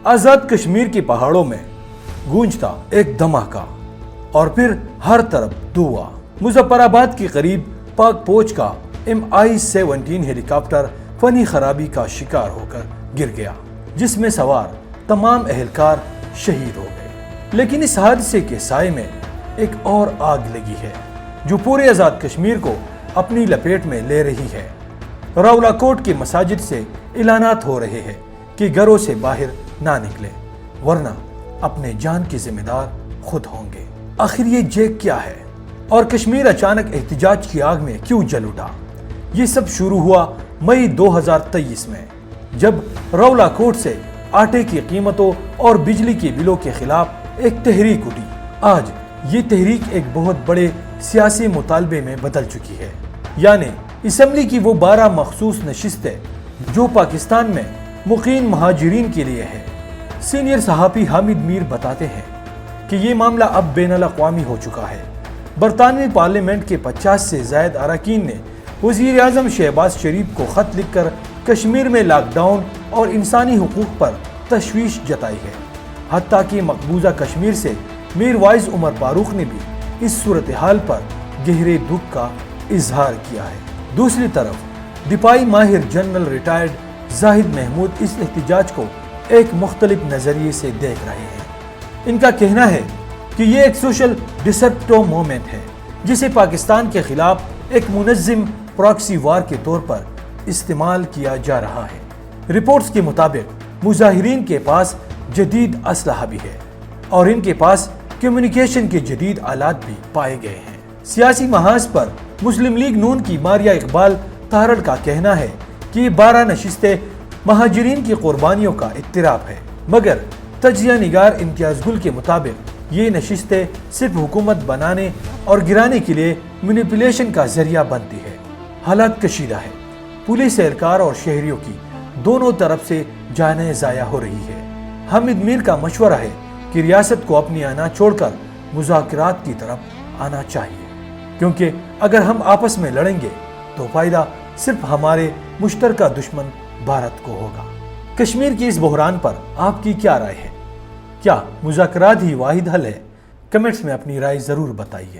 آزاد کشمیر کے پہاڑوں میں گونجتا ایک دھماکہ اور پھر ہر طرف دھواں۔ مظفر آباد کے قریب پاک فوج کا MI-17 ہیلی کاپٹر فنی خرابی کا شکار ہو کر گر گیا، جس میں سوار تمام اہلکار شہید ہو گئے۔ لیکن اس حادثے کے سائے میں ایک اور آگ لگی ہے جو پورے آزاد کشمیر کو اپنی لپیٹ میں لے رہی ہے۔ راولاکوٹ کے مساجد سے اعلانات ہو رہے ہیں کہ گھروں سے باہر نہ نکلے ورنہ اپنے جان کے ذمہ دار خود ہوں گے۔ آخر یہ جیک کیا ہے اور کشمیر اچانک احتجاج کی آگ میں کیوں جل اٹھا؟ یہ سب شروع ہوا مئی 2023 میں، جب راولاکوٹ سے آٹے کی قیمتوں اور بجلی کے بلوں کے خلاف ایک تحریک اٹھی۔ آج یہ تحریک ایک بہت بڑے سیاسی مطالبے میں بدل چکی ہے، یعنی اسمبلی کی وہ 12 مخصوص نشستیں جو پاکستان میں مقیم مہاجرین کے لیے ہے۔ سینئر صحافی حامد میر بتاتے ہیں کہ یہ معاملہ اب بین الاقوامی ہو چکا ہے۔ برطانوی پارلیمنٹ کے 50 سے زائد اراکین نے وزیر اعظم شہباز شریف کو خط لکھ کر کشمیر میں لاک ڈاؤن اور انسانی حقوق پر تشویش جتائی ہے۔ حتیٰ کہ مقبوضہ کشمیر سے میر وائز عمر فاروق نے بھی اس صورتحال پر گہرے دکھ کا اظہار کیا ہے۔ دوسری طرف دفاعی ماہر جنرل ریٹائرڈ زاہد محمود اس احتجاج کو ایک مختلف نظریے سے دیکھ رہے ہیں۔ ان کا کہنا ہے کہ یہ ایک سوشل ڈسرپٹو مومنٹ ہے جسے پاکستان کے خلاف ایک منظم پراکسی وار کے طور پر استعمال کیا جا رہا ہے۔ رپورٹس کے مطابق مظاہرین کے پاس جدید اسلحہ بھی ہے اور ان کے پاس کمیونیکیشن کے جدید آلات بھی پائے گئے ہیں۔ سیاسی محاذ پر مسلم لیگ نون کی ماریہ اقبال تارڑ کا کہنا ہے کہ یہ 12 نشستیں مہاجرین کی قربانیوں کا اعتراف ہے، مگر تجزیہ نگار امتیاز گل کے مطابق یہ نشستیں صرف حکومت بنانے اور گرانے کے لیے مینیپولیشن کا ذریعہ بنتی ہے۔ حالات کشیدہ ہے، پولیس اہلکار اور شہریوں کی دونوں طرف سے جانیں ضائع ہو رہی ہے۔ حامد میر کا مشورہ ہے کہ ریاست کو اپنی آنا چھوڑ کر مذاکرات کی طرف آنا چاہیے، کیونکہ اگر ہم آپس میں لڑیں گے تو فائدہ صرف ہمارے مشترکہ دشمن بھارت کو ہوگا۔ کشمیر کی اس بحران پر آپ کی کیا رائے ہے؟ کیا مذاکرات ہی واحد حل ہے؟ کمنٹس میں اپنی رائے ضرور بتائیے۔